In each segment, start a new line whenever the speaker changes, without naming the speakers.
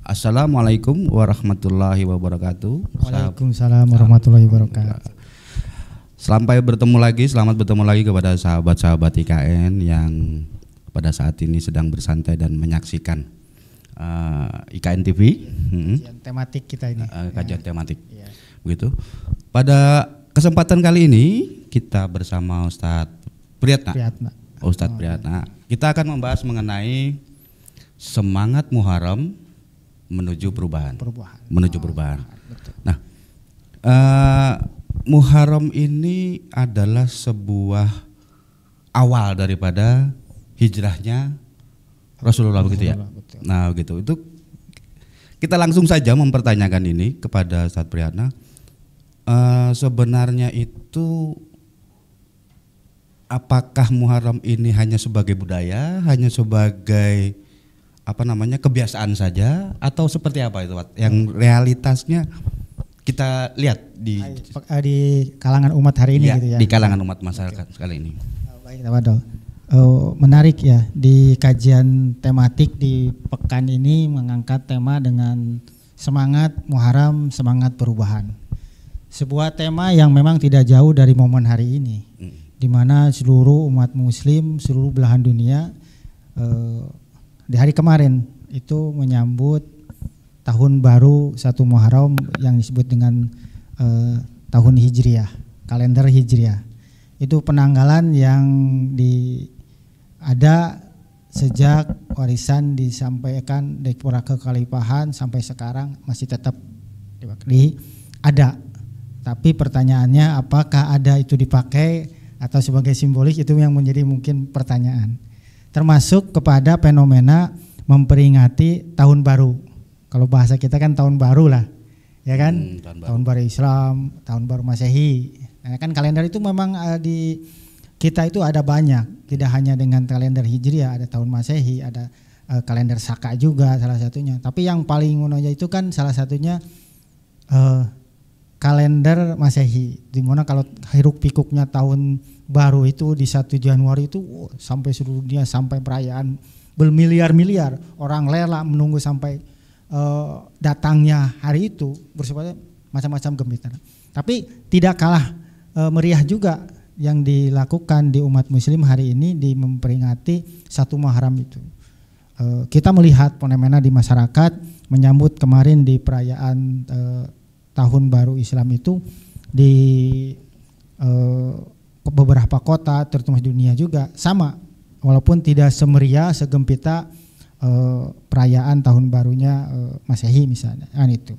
Assalamualaikum warahmatullahi wabarakatuh.
Waalaikumsalam warahmatullahi wabarakatuh.
Selamat bertemu lagi kepada sahabat-sahabat IKN yang pada saat ini sedang bersantai dan menyaksikan IKN TV.
Kajian tematik kita ini.
Kajian tematik. Ya. Begitu. Pada kesempatan kali ini kita bersama Ustadz Priyatna. Ustadz Priyatna. Kita akan membahas mengenai semangat Muharram menuju perubahan. Menuju perubahan.
Betul.
Nah, Muharram ini adalah sebuah awal daripada hijrahnya Rasulullah begitu ya.
Betul.
Nah, begitu. Itu kita langsung saja mempertanyakan ini kepada Ustadz Priyatna. Sebenarnya itu apakah Muharram ini hanya sebagai budaya, hanya sebagai kebiasaan saja, atau seperti apa itu, Pak? Yang realitasnya kita lihat di
kalangan umat hari ini,
ya,
gitu ya.
Di kalangan umat masyarakat sekali ini.
Baik, Wadol. Menarik ya, di kajian tematik di pekan ini mengangkat tema dengan semangat Muharram, semangat perubahan. Sebuah tema yang memang tidak jauh dari momen hari ini, di mana seluruh umat Muslim, seluruh belahan dunia di hari kemarin itu menyambut tahun baru 1 Muharram yang disebut dengan tahun Hijriah, kalender Hijriah. Itu penanggalan yang ada sejak warisan disampaikan dari para kekhalifahan sampai sekarang masih tetap ada. Tapi pertanyaannya apakah ada itu dipakai atau sebagai simbolis, itu yang menjadi mungkin pertanyaan. Termasuk kepada fenomena memperingati tahun baru. Kalau bahasa kita kan tahun baru lah, ya kan? Tahun baru Islam, tahun baru Masehi. Nah, kan kalender itu memang di kita itu ada banyak, tidak hanya dengan kalender Hijriah, ada tahun Masehi, ada kalender Saka juga salah satunya. Tapi yang paling menonjol itu kan salah satunya kalender Masehi, dimana kalau hiruk pikuknya tahun baru itu di 1 Januari itu sampai seluruh dunia, sampai perayaan bermiliar-miliar orang rela menunggu sampai datangnya hari itu, bersifat macam-macam gembira. Tapi tidak kalah meriah juga yang dilakukan di umat Muslim hari ini di memperingati 1 Muharram itu. Kita melihat fenomena di masyarakat menyambut kemarin di perayaan tahun baru Islam itu di beberapa kota terutama di dunia juga sama, walaupun tidak semeriah segempita perayaan tahun barunya Masehi misalnya, kan itu.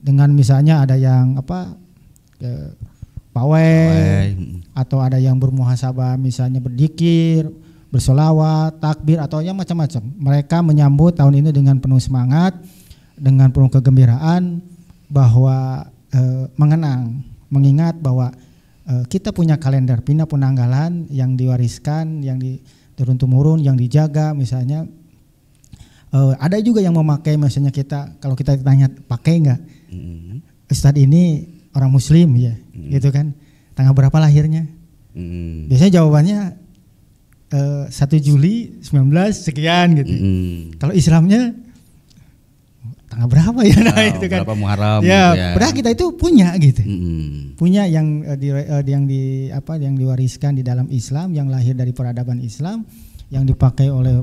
Dengan misalnya ada yang pawai, atau ada yang bermuhasabah misalnya berzikir, bersolawat, takbir, atau yang macam-macam. Mereka menyambut tahun ini dengan penuh semangat, dengan penuh kegembiraan, bahwa mengingat bahwa kita punya kalender pina penanggalan yang diwariskan, yang turun-temurun, yang dijaga misalnya. Ada juga yang memakai, misalnya kalau kita ditanya pakai enggak, Ustadz ini orang Muslim ya, gitu kan, tanggal berapa lahirnya? Biasanya jawabannya 1 Juli 19 sekian gitu. Kalau Islamnya tanggal berapa ya? Nah, itu kan. Berapa Muharram? Ya, gitu ya. Padahal kita itu punya gitu. Punya yang diwariskan di dalam Islam, yang lahir dari peradaban Islam, yang dipakai oleh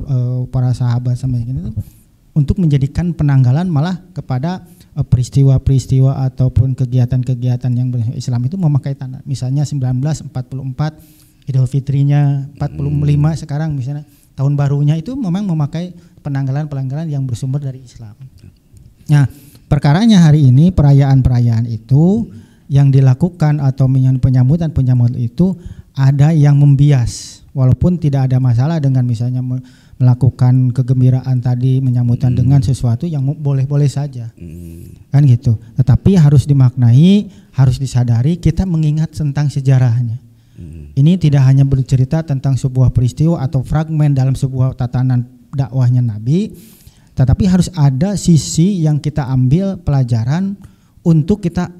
para sahabat sama ini untuk menjadikan penanggalan malah kepada peristiwa-peristiwa ataupun kegiatan-kegiatan yang Islam itu memakai tanda. Misalnya 1944 Idul Fitrinya, 45 sekarang misalnya tahun barunya itu memang memakai penanggalan-penanggalan yang bersumber dari Islam. Nah, perkaranya hari ini perayaan-perayaan itu yang dilakukan atau penyambutan itu ada yang membias, walaupun tidak ada masalah dengan misalnya melakukan kegembiraan tadi, menyambutan dengan sesuatu yang boleh-boleh saja, kan gitu. Tetapi harus dimaknai, harus disadari, kita mengingat tentang sejarahnya. Ini tidak hanya bercerita tentang sebuah peristiwa atau fragmen dalam sebuah tatanan dakwahnya Nabi, tetapi harus ada sisi yang kita ambil pelajaran untuk kita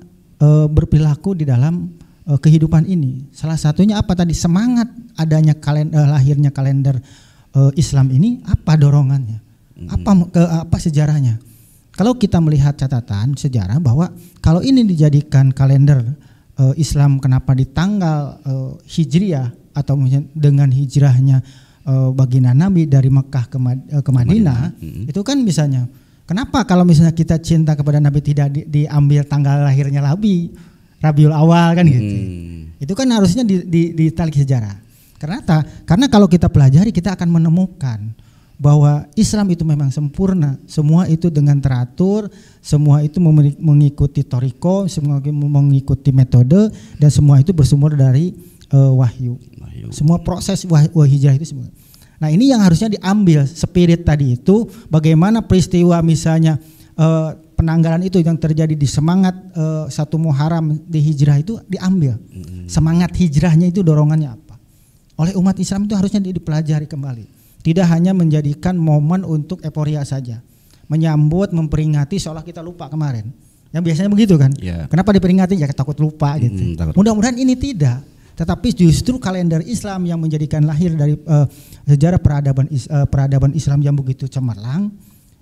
berperilaku di dalam kehidupan ini. Salah satunya apa tadi? Semangat adanya lahirnya kalender Islam ini, apa dorongannya? Apa sejarahnya? kalau kita melihat catatan sejarah bahwa kalau ini dijadikan kalender Islam, kenapa di tanggal Hijriah atau dengan hijrahnya baginda Nabi dari Mekah ke Madinah, itu kan misalnya, kenapa kalau misalnya kita cinta kepada Nabi tidak diambil tanggal lahirnya Rabiul Awal kan gitu. Itu kan harusnya ditarik sejarah. Karena kalau kita pelajari kita akan menemukan bahwa Islam itu memang sempurna, semua itu dengan teratur, semua itu mengikuti toriko, semua mengikuti metode, dan semua itu bersumber dari wahyu. Semua proses hijrah itu semua. Nah ini yang harusnya diambil spirit tadi itu, bagaimana peristiwa misalnya penanggalan itu yang terjadi di semangat 1 Muharram di hijrah itu diambil. Semangat hijrahnya itu dorongannya apa? Oleh umat Islam itu harusnya dipelajari kembali. Tidak hanya menjadikan momen untuk euforia saja, menyambut, memperingati seolah kita lupa kemarin. Yang biasanya begitu kan? Yeah. Kenapa diperingati? Ya takut lupa gitu. Mudah-mudahan ini tidak. Tetapi justru kalender Islam yang menjadikan lahir dari sejarah peradaban Islam yang begitu cemerlang,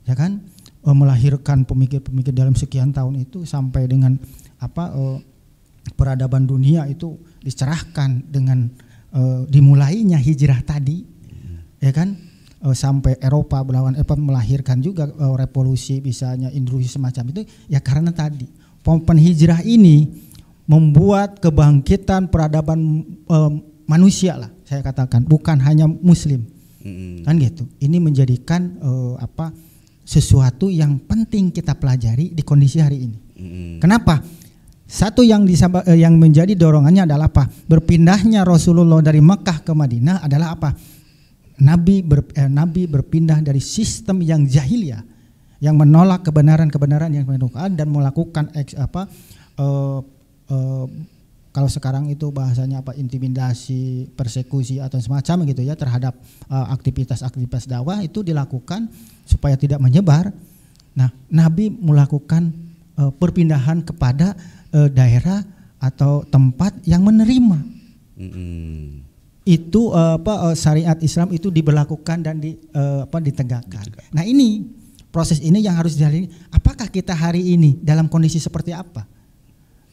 ya kan? Melahirkan pemikir-pemikir dalam sekian tahun itu sampai dengan peradaban dunia itu dicerahkan dengan dimulainya hijrah tadi. Ya kan, sampai Eropa melahirkan juga revolusi, misalnya industri semacam itu, ya karena tadi penghijrah ini membuat kebangkitan peradaban manusia lah, saya katakan, bukan hanya Muslim, kan gitu. Ini menjadikan sesuatu yang penting kita pelajari di kondisi hari ini. Kenapa? Satu yang menjadi dorongannya adalah apa? Berpindahnya Rasulullah dari Mekah ke Madinah adalah apa? Nabi berpindah dari sistem yang jahiliyah, yang menolak kebenaran yang menukar dan melakukan kalau sekarang itu bahasanya intimidasi, persekusi atau semacam gitu ya terhadap aktivitas dakwah itu dilakukan supaya tidak menyebar. Nah, Nabi melakukan perpindahan kepada daerah atau tempat yang menerima. Itu syariat Islam itu diberlakukan dan ditegakkan. Nah ini proses ini yang harus dijalani. Apakah kita hari ini dalam kondisi seperti apa?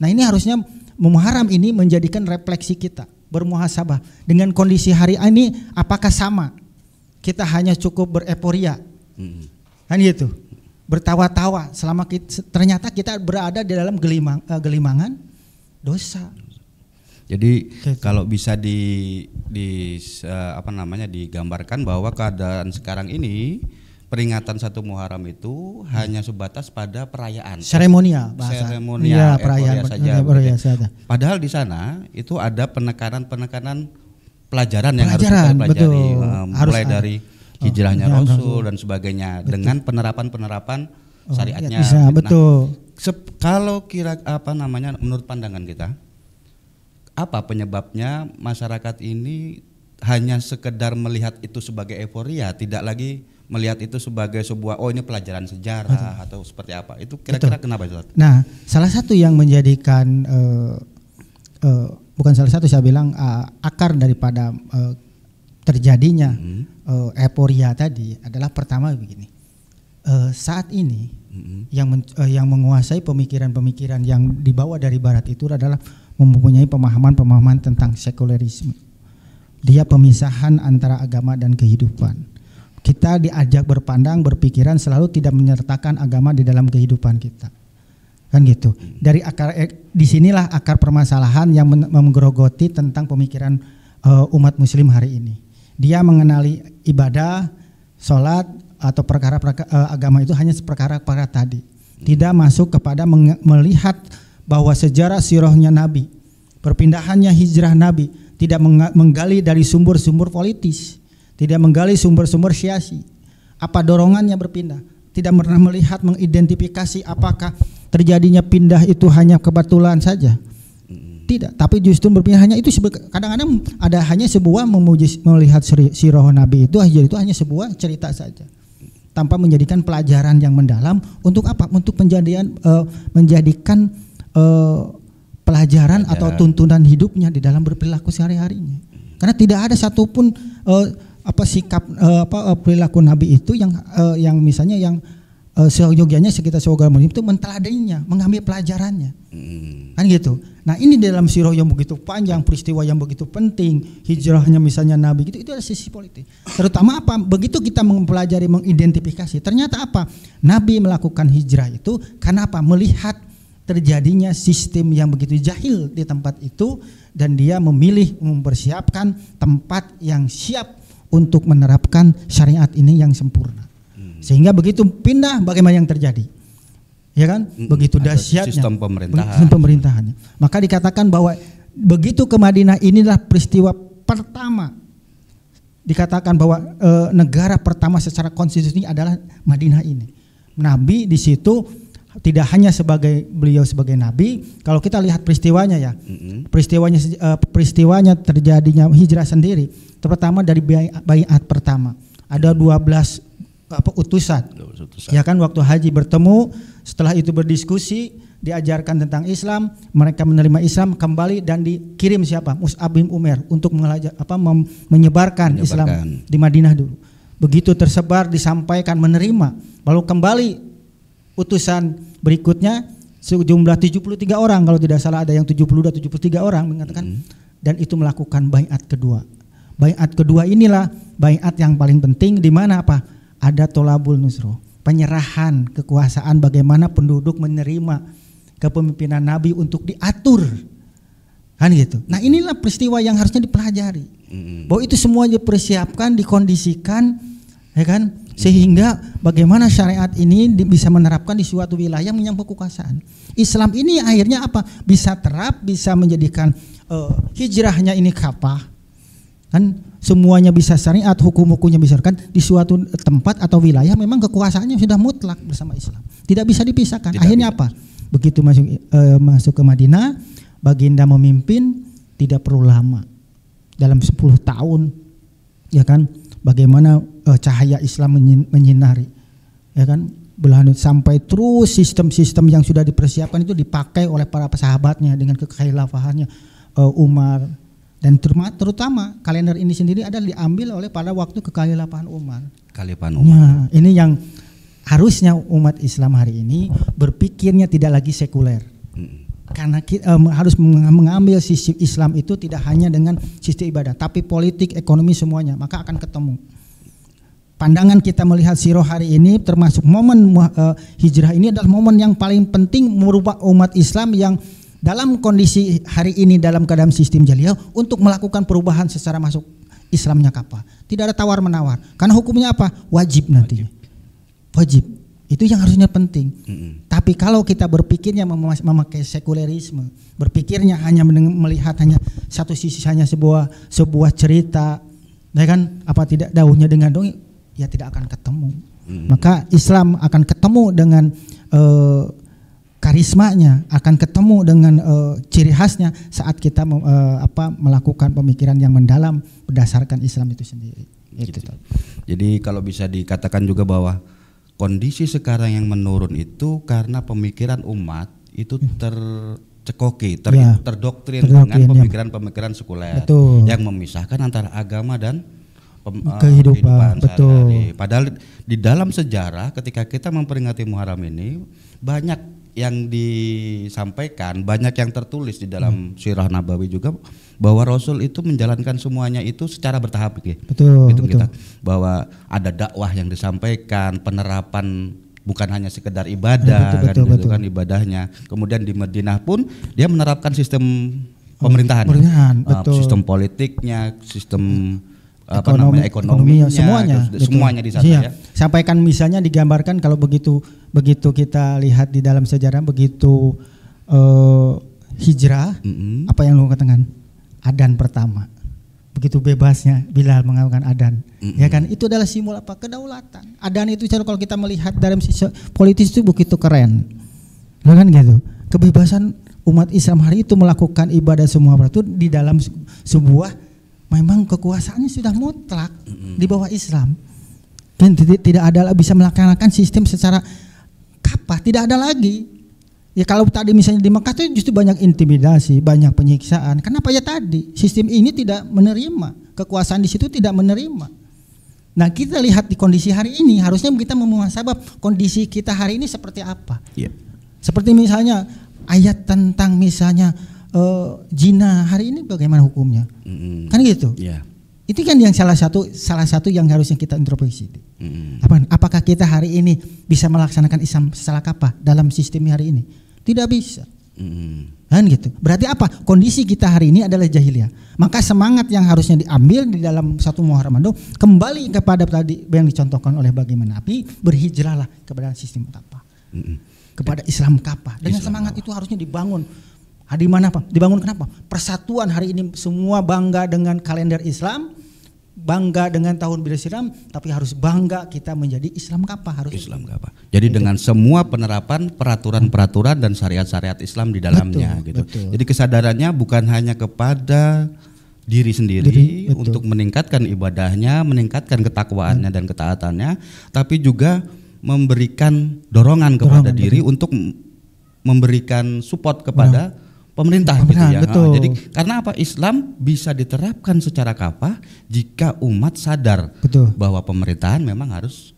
Nah ini harusnya Muharram ini menjadikan refleksi kita, bermuhasabah dengan kondisi hari ini. Apakah sama? Kita hanya cukup bereporia, kan gitu, bertawa-tawa selama ternyata kita berada di dalam gelimangan dosa.
Jadi kalau bisa digambarkan bahwa keadaan sekarang ini peringatan 1 Muharram itu hanya sebatas pada perayaan, seremonial,
ya,
perayaan saja. Padahal di sana itu ada penekanan pelajaran yang harus kita pelajari, mulai dari hijrahnya Rasul dan sebagainya, dengan penerapan syariatnya.
Bisa, betul.
Kalau menurut pandangan kita, apa penyebabnya masyarakat ini hanya sekedar melihat itu sebagai euforia, tidak lagi melihat itu sebagai sebuah ini pelajaran sejarah atau seperti apa? Itu kira-kira kenapa itu?
Nah, salah satu yang menjadikan bukan salah satu, saya bilang akar daripada terjadinya euforia tadi adalah pertama begini. Saat ini yang menguasai pemikiran-pemikiran yang dibawa dari barat itu adalah mempunyai pemahaman tentang sekulerisme. Dia pemisahan antara agama dan kehidupan. Kita diajak berpikiran selalu tidak menyertakan agama di dalam kehidupan kita. Kan gitu. Dari disinilah akar permasalahan yang menggerogoti tentang pemikiran umat muslim hari ini. Dia mengenali ibadah, sholat atau perkara agama itu hanya perkara tadi. Tidak masuk kepada melihat bahwa sejarah sirahnya Nabi, perpindahannya hijrah Nabi, tidak menggali dari sumber-sumber politis, tidak menggali sumber-sumber syiasi. Apa dorongannya berpindah? Tidak pernah melihat, mengidentifikasi apakah terjadinya pindah itu hanya kebetulan saja. Tidak, tapi justru berpindahnya itu kadang-kadang ada hanya sebuah melihat sirah Nabi itu hanya sebuah cerita saja, tanpa menjadikan pelajaran yang mendalam. Untuk apa? Untuk menjadikan pelajaran atau tuntunan hidupnya di dalam berperilaku sehari-harinya. Karena tidak ada satupun sikap perilaku Nabi itu yang misalnya yang seyogianya sekitar seorang muslim itu menteladainya, mengambil pelajarannya. Kan gitu. Nah, ini dalam sirah yang begitu panjang, peristiwa yang begitu penting, hijrahnya misalnya Nabi gitu, itu ada sisi politik. Terutama apa? Begitu kita mempelajari, mengidentifikasi, ternyata apa? Nabi melakukan hijrah itu karena apa? Melihat terjadinya sistem yang begitu jahil di tempat itu, dan dia memilih mempersiapkan tempat yang siap untuk menerapkan syariat ini yang sempurna. Sehingga begitu pindah, bagaimana yang terjadi? Ya kan? Begitu dahsyatnya
sistem
pemerintahannya. Maka dikatakan bahwa begitu ke Madinah, inilah peristiwa pertama. Dikatakan bahwa negara pertama secara konstitusi adalah Madinah ini. Nabi di situ tidak hanya beliau sebagai nabi. Kalau kita lihat peristiwanya ya, peristiwanya terjadinya hijrah sendiri. Terutama dari baiat pertama. Ada 12 utusan. Ya kan, waktu haji bertemu, setelah itu berdiskusi, diajarkan tentang Islam, mereka menerima Islam kembali dan dikirim siapa? Mus'ab bin Umair untuk menyebarkan Islam di Madinah dulu. Begitu tersebar, disampaikan, menerima, lalu kembali utusan berikutnya sejumlah 73 orang, kalau tidak salah ada yang 73 orang mengatakan, dan itu melakukan baiat kedua. Baiat kedua inilah baiat yang paling penting, di mana apa? Ada tolabul nusro, penyerahan kekuasaan, bagaimana penduduk menerima kepemimpinan Nabi untuk diatur, kan gitu. Nah, inilah peristiwa yang harusnya dipelajari, bahwa itu semua dipersiapkan, dikondisikan, ya kan, sehingga bagaimana syariat ini bisa menerapkan di suatu wilayah menyangkut kekuasaan. Islam ini akhirnya apa? Bisa bisa menjadikan hijrahnya ini kapah, kan semuanya bisa syariat, hukum-hukumnya bisa kan di suatu tempat atau wilayah memang kekuasaannya sudah mutlak bersama Islam, tidak bisa dipisahkan. Akhirnya apa? Begitu masuk ke Madinah, baginda memimpin tidak perlu lama, dalam 10 tahun, ya kan, bagaimana cahaya Islam menyinari, ya kan, berlanjut sampai terus sistem-sistem yang sudah dipersiapkan itu dipakai oleh para sahabatnya dengan kekhilafahannya Umar. Dan terutama kalender ini sendiri adalah diambil oleh pada waktu kekhalifahan Umar. Ya, ini yang harusnya umat Islam hari ini berpikirnya tidak lagi sekuler. Karena kita harus mengambil sisi Islam itu tidak hanya dengan sistem ibadah, tapi politik, ekonomi, semuanya, maka akan ketemu. Pandangan kita melihat sirah hari ini, termasuk momen hijrah ini adalah momen yang paling penting merubah umat Islam yang dalam kondisi hari ini dalam keadaan sistem jahiliyah untuk melakukan perubahan secara masuk Islamnya kapal. Tidak ada tawar menawar. Karena hukumnya apa? Wajib nanti. Wajib. Itu yang harusnya penting. Tapi kalau kita berpikirnya memakai sekulerisme, berpikirnya hanya melihat hanya satu sisi, hanya sebuah cerita, ya kan? Apa tidak daunnya dengan dongeng, ya tidak akan ketemu. Maka Islam akan ketemu dengan karismanya, akan ketemu dengan ciri khasnya saat kita melakukan pemikiran yang mendalam berdasarkan Islam itu sendiri. Gitu.
Jadi kalau bisa dikatakan juga bahwa kondisi sekarang yang menurun itu karena pemikiran umat itu tercekoki, terdoktrin dengan pemikiran-pemikiran sekuler yang memisahkan antara agama dan kehidupan sehari-hari. Padahal di dalam sejarah ketika kita memperingati Muharram ini banyak yang disampaikan, banyak yang tertulis di dalam sirah Nabawi juga bahwa Rasul itu menjalankan semuanya itu secara bertahap gitu. Betul. Kita bahwa ada dakwah yang disampaikan, penerapan bukan hanya sekedar ibadah, betul. Ibadahnya. Kemudian di Madinah pun dia menerapkan sistem pemerintahan. Sistem politiknya, sistem ekonominya, semuanya di sana ya.
Sampaikan misalnya digambarkan kalau begitu kita lihat di dalam sejarah begitu hijrah, apa yang lu katakan? Adan pertama. Begitu bebasnya Bilal mengatakan adan. Ya kan? Itu adalah simbol apa? Kedaulatan. Adan itu kalau kita melihat dalam sisi politis itu begitu keren. Kan gitu. Kebebasan umat Islam hari itu melakukan ibadah semua itu di dalam sebuah memang kekuasaannya sudah mutlak di bawah Islam. Dan tidak ada bisa melaksanakan sistem secara kapah, tidak ada lagi. Ya kalau tadi misalnya di Mekah itu justru banyak intimidasi, banyak penyiksaan. Kenapa ya tadi? Sistem ini tidak menerima, kekuasaan di situ tidak menerima. Nah kita lihat di kondisi hari ini, harusnya kita memuhasabah kondisi kita hari ini seperti apa. Seperti misalnya ayat tentang misalnya zina hari ini bagaimana hukumnya, kan gitu. Itu kan yang salah satu yang harusnya kita introspeksi. Apakah kita hari ini bisa melaksanakan Islam secara kafah dalam sistem hari ini? Tidak bisa. Kan gitu. Berarti apa? Kondisi kita hari ini adalah jahiliyah. Maka semangat yang harusnya diambil di dalam satu Muharram itu kembali kepada tadi yang dicontohkan oleh bagaimana Nabi, berhijrahlah kepada sistem kafah. Kepada Islam kafah. Dengan semangat itu harusnya dibangun. Di mana Pak? Dibangun kenapa? Persatuan hari ini semua bangga dengan kalender Islam, bangga dengan tahun Bersiram, tapi harus bangga kita menjadi Islam kafah, harus
Islam kafah. Jadi dengan semua penerapan peraturan-peraturan dan syariat-syariat Islam di dalamnya, gitu. Jadi kesadarannya bukan hanya kepada diri sendiri untuk meningkatkan ibadahnya, meningkatkan ketakwaannya dan ketaatannya, tapi juga memberikan dorongan kepada diri untuk memberikan support kepada pemerintah gitu ya. Jadi karena apa? Islam bisa diterapkan secara kafah jika umat sadar bahwa pemerintahan memang harus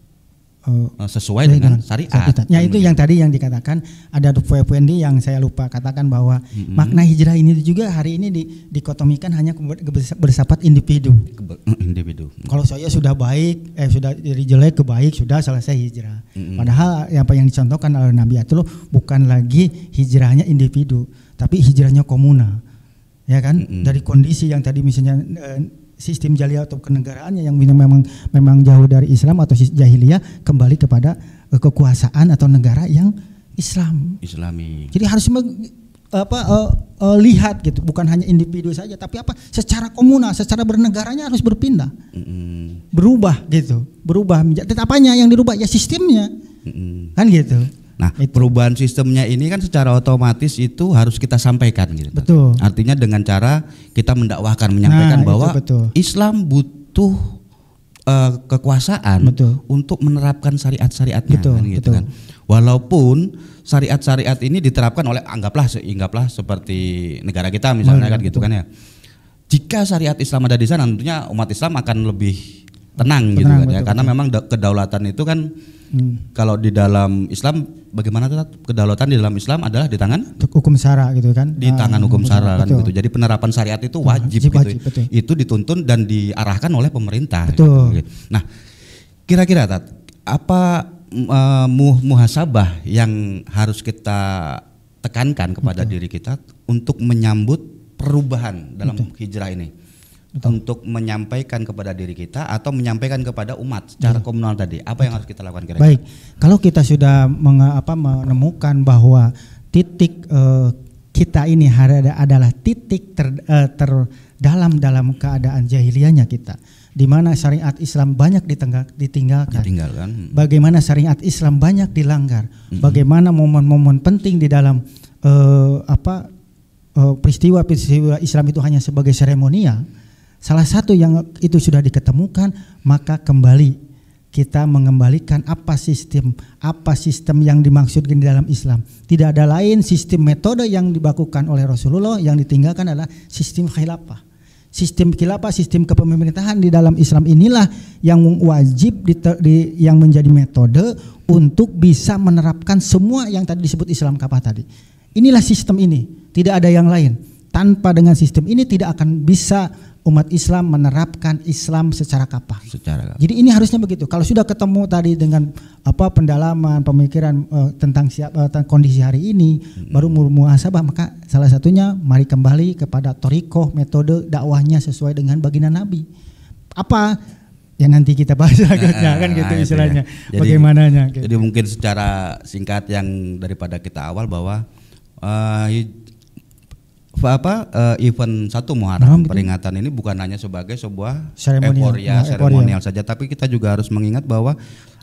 sesuai dengan syariat.
Ya itu yang tadi yang dikatakan ada poin yang saya lupa katakan bahwa makna hijrah ini juga hari ini dikotomikan hanya bersifat individu. Kalau saya sudah baik, sudah dari jelek ke baik, sudah selesai hijrah. Padahal apa yang dicontohkan oleh Nabi Atullah bukan lagi hijrahnya individu, tapi hijrahnya komunal, ya kan? Dari kondisi yang tadi misalnya sistem jahiliyah atau kenegaraannya yang memang jauh dari Islam atau jahiliyah kembali kepada kekuasaan atau negara yang Islami. Jadi harus lihat gitu, bukan hanya individu saja, tapi secara komunal, secara bernegaranya harus berpindah, berubah gitu, berubah. Apanya yang dirubah? Ya sistemnya, kan gitu.
Nah, perubahan sistemnya ini kan secara otomatis itu harus kita sampaikan gitu. Artinya dengan cara kita mendakwahkan, menyampaikan bahwa Islam butuh kekuasaan untuk menerapkan syariat-syariatnya gitu kan. Walaupun syariat-syariat ini diterapkan oleh anggaplah seperti negara kita misalnya kan gitu kan ya. Jika syariat Islam ada di sana, tentunya umat Islam akan lebih tenang gitu kan ya. Karena memang kedaulatan itu kan kalau di dalam Islam bagaimana kedaulatan di dalam Islam adalah di tangan
hukum syara gitu kan,
di tangan hukum syara kan gitu. Jadi penerapan syariat itu wajib gitu. Itu dituntun dan diarahkan oleh pemerintah gitu. Nah kira-kira apa muhasabah yang harus kita tekankan kepada diri kita untuk menyambut perubahan dalam hijrah ini? Untuk menyampaikan kepada diri kita atau menyampaikan kepada umat secara komunal tadi, apa yang harus kita lakukan kira-kira?
Baik, kalau kita sudah menemukan bahwa titik kita ini adalah titik terdalam dalam keadaan jahiliyahnya kita, di mana syariat Islam banyak ditinggalkan. Bagaimana syariat Islam banyak dilanggar, bagaimana momen-momen penting di dalam peristiwa-peristiwa Islam itu hanya sebagai seremonial. Salah satu yang itu sudah diketemukan, maka kembali kita mengembalikan apa sistem yang dimaksudkan di dalam Islam. Tidak ada lain sistem metode yang dibakukan oleh Rasulullah, yang ditinggalkan adalah sistem khilafah. Sistem khilafah, sistem kepemerintahan di dalam Islam inilah yang wajib yang menjadi metode untuk bisa menerapkan semua yang tadi disebut Islam kafah tadi. Inilah sistem ini, tidak ada yang lain. Tanpa dengan sistem ini tidak akan bisa umat Islam menerapkan Islam secara kafah. Jadi ini harusnya begitu. Kalau sudah ketemu tadi dengan pendalaman pemikiran tentang kondisi hari ini, baru muhasabah, maka salah satunya mari kembali kepada thoriqoh, metode dakwahnya sesuai dengan baginda Nabi. Apa yang nanti kita bahas berikutnya kan gitu istilahnya. Ya. Bagaimananya.
Jadi mungkin secara singkat yang daripada kita awal bahwa event 1 Muharram peringatan ini bukan hanya sebagai sebuah seremonial saja, tapi kita juga harus mengingat bahwa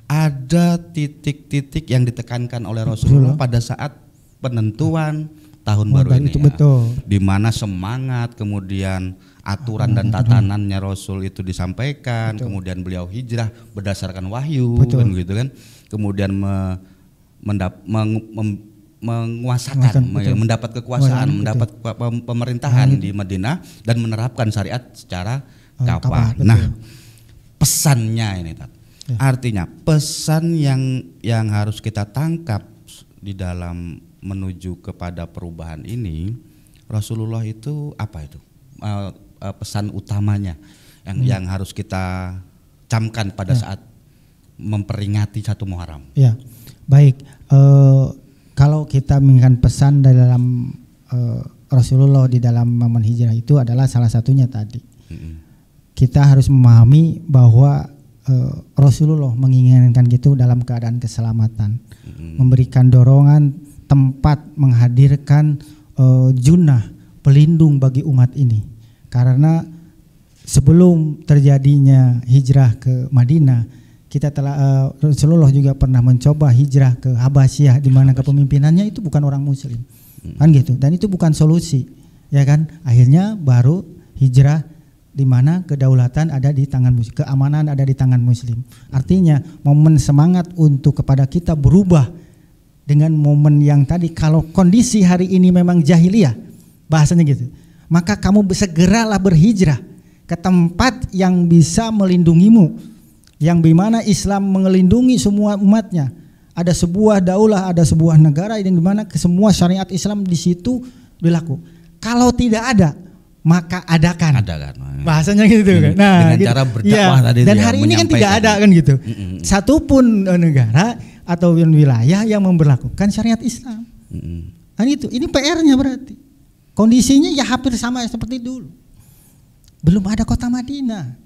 ada titik-titik yang ditekankan oleh Rasulullah pada saat penentuan tahun baru ini, di mana semangat, kemudian aturan dan tatanannya Rasul itu disampaikan, kemudian beliau hijrah berdasarkan wahyu, kan gitu kan, kemudian menguasakan, mendapat kekuasaan, mendapat pemerintahan di Madinah dan menerapkan syariat secara kafah. Nah, pesannya ini, Tat. Artinya pesan yang harus kita tangkap di dalam menuju kepada perubahan ini, Rasulullah itu apa itu? Pesan utamanya yang harus kita camkan pada saat memperingati 1 Muharram.
Ya, baik. Kalau kita mengingat pesan dalam Rasulullah di dalam momen hijrah itu adalah salah satunya tadi. Kita harus memahami bahwa Rasulullah menginginkan gitu dalam keadaan keselamatan, memberikan dorongan tempat, menghadirkan junnah, pelindung bagi umat ini. Karena sebelum terjadinya hijrah ke Madinah, Rasulullah juga pernah mencoba hijrah ke Habasyah, di mana kepemimpinannya itu bukan orang Muslim, kan gitu. Dan itu bukan solusi, ya kan. Akhirnya baru hijrah di mana kedaulatan ada di tangan Muslim, keamanan ada di tangan Muslim. Artinya momen semangat untuk kepada kita berubah dengan momen yang tadi, kalau kondisi hari ini memang jahiliyah, bahasanya gitu, maka kamu segeralah berhijrah ke tempat yang bisa melindungimu, yang dimana Islam melindungi semua umatnya. Ada sebuah daulah, ada sebuah negara yang dimana semua syariat Islam di situ berlaku. Kalau tidak ada, maka adakan. Bahasanya gitu kan. Nah,
dengan
gitu.
cara berdakwah tadi.
Dan hari ini kan tidak ada kan gitu. Satupun negara atau wilayah yang memberlakukan syariat Islam. Kan itu. Ini PR-nya berarti. Kondisinya ya hampir sama seperti dulu. Belum ada kota Madinah.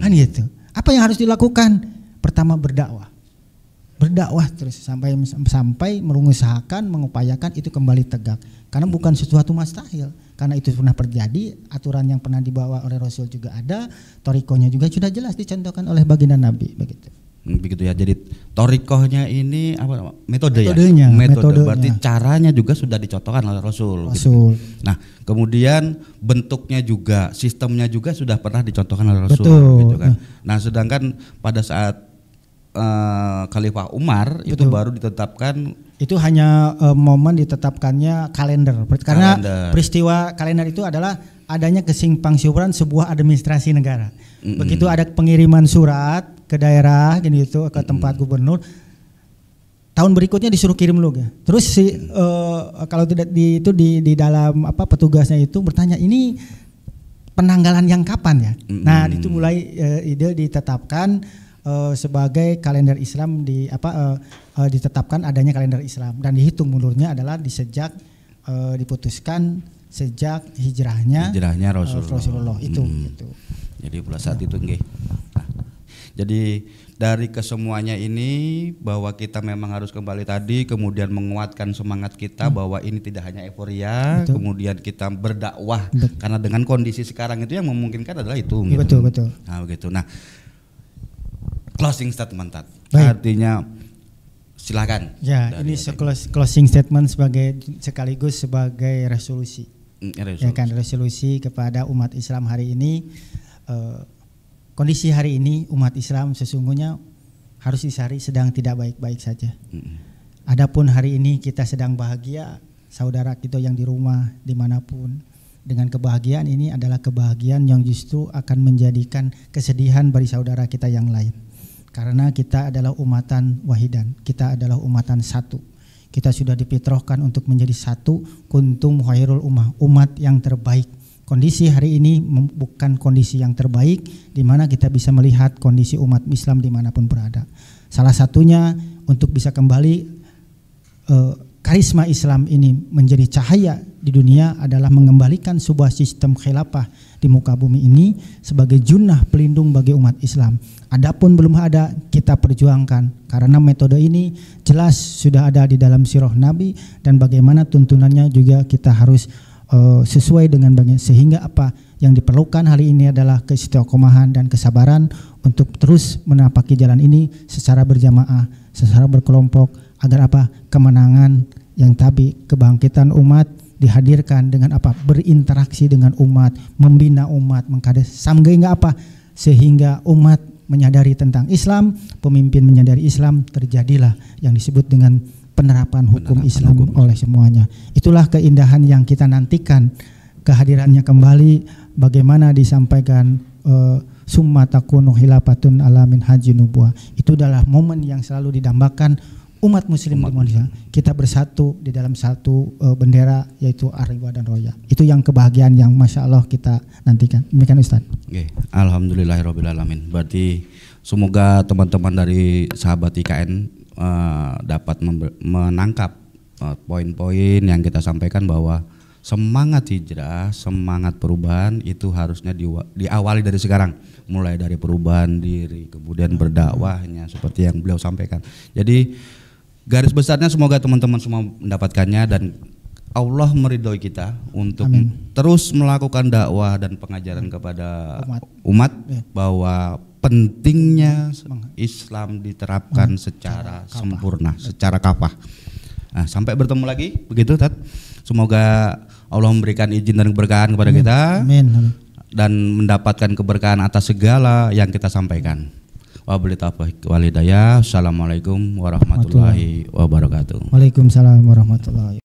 Kan gitu. Apa yang harus dilakukan? Pertama berdakwah. Berdakwah terus sampai mengusahakan, mengupayakan itu kembali tegak. Karena bukan sesuatu mustahil. Karena itu pernah terjadi, aturan yang pernah dibawa oleh Rasul juga ada, torikohnya juga sudah jelas dicontohkan oleh baginda Nabi, begitu.
Begitu ya. Jadi torikohnya ini apa?
Metodenya.
Metode. Berarti caranya juga sudah dicontohkan oleh Rasul. Gitu. Nah, kemudian bentuknya juga, sistemnya juga sudah pernah dicontohkan oleh Rasul.
Betul.
Gitu kan. Nah, sedangkan pada saat Khalifah Umar itu baru ditetapkan,
itu hanya momen ditetapkannya kalender. Karena peristiwa kalender itu adalah adanya kesimpang siuran sebuah administrasi negara. Begitu ada pengiriman surat ke daerah gitu, ke tempat gubernur, tahun berikutnya disuruh kirim lu ya. Terus kalau tidak di dalam petugasnya itu bertanya, ini penanggalan yang kapan ya? Nah, itu mulai ide ditetapkan sebagai kalender Islam, ditetapkan adanya kalender Islam dan dihitung mundurnya adalah diputuskan sejak hijrahnya Rasulullah itu. Gitu.
Jadi pada saat itu nggih. Nah, jadi dari kesemuanya ini bahwa kita memang harus kembali tadi, kemudian menguatkan semangat kita bahwa ini tidak hanya euforia, kemudian kita berdakwah karena dengan kondisi sekarang itu yang memungkinkan adalah itu.
Betul.
Nah, begitu. Nah, closing statement, Tat. Artinya silakan.
Ya, ini closing statement sekaligus sebagai resolusi. Ya kan, resolusi kepada umat Islam hari ini. Kondisi hari ini umat Islam sesungguhnya harus disari sedang tidak baik-baik saja. Adapun hari ini kita sedang bahagia, saudara kita yang di rumah dimanapun, dengan kebahagiaan ini adalah kebahagiaan yang justru akan menjadikan kesedihan bagi saudara kita yang lain. Karena kita adalah umatan wahidan, kita adalah umatan satu. Kita sudah difitrahkan untuk menjadi satu, kuntum khairul ummah, umat yang terbaik. Kondisi hari ini bukan kondisi yang terbaik, di mana kita bisa melihat kondisi umat Islam dimanapun berada. Salah satunya untuk bisa kembali karisma Islam ini menjadi cahaya di dunia adalah mengembalikan sebuah sistem khilafah di muka bumi ini sebagai junnah pelindung bagi umat Islam. Adapun belum ada, kita perjuangkan karena metode ini jelas sudah ada di dalam sirah Nabi dan bagaimana tuntunannya juga kita harus sesuai dengan sehingga apa yang diperlukan hari ini adalah keistiqomahan dan kesabaran untuk terus menapaki jalan ini secara berjamaah, secara berkelompok agar apa? Kemenangan yang tadi, kebangkitan umat dihadirkan dengan apa? Berinteraksi dengan umat, membina umat, mengkades samgehingga apa? Sehingga umat menyadari tentang Islam, pemimpin menyadari Islam, terjadilah yang disebut dengan penerapan hukum Islam oleh semuanya. Itulah keindahan yang kita nantikan, kehadirannya kembali bagaimana disampaikan summa takunu khilafatun ala minhajin nubuwah. Itu adalah momen yang selalu didambakan umat muslim di Indonesia. Kita bersatu di dalam satu bendera, yaitu Ar-Ridwan dan Roya. Itu yang kebahagiaan yang Masya Allah kita nantikan. Demikian Ustaz.
Oke, alhamdulillahirobbilalamin. Berarti semoga teman-teman dari sahabat IKN dapat menangkap poin-poin yang kita sampaikan, bahwa semangat hijrah, semangat perubahan itu harusnya diawali dari sekarang, mulai dari perubahan diri, kemudian berdakwahnya seperti yang beliau sampaikan. Jadi garis besarnya semoga teman-teman semua mendapatkannya, dan Allah meridhoi kita untuk terus melakukan dakwah dan pengajaran kepada umat bahwa pentingnya Islam diterapkan secara sempurna, secara kafah. Nah, sampai bertemu lagi, begitu Tat. Semoga Allah memberikan izin dan keberkahan kepada kita.
Amin.
Dan mendapatkan keberkahan atas segala yang kita sampaikan. Wabillahi taufiq wal hidayah. Assalamualaikum warahmatullahi wabarakatuh.
Waalaikumsalam warahmatullahi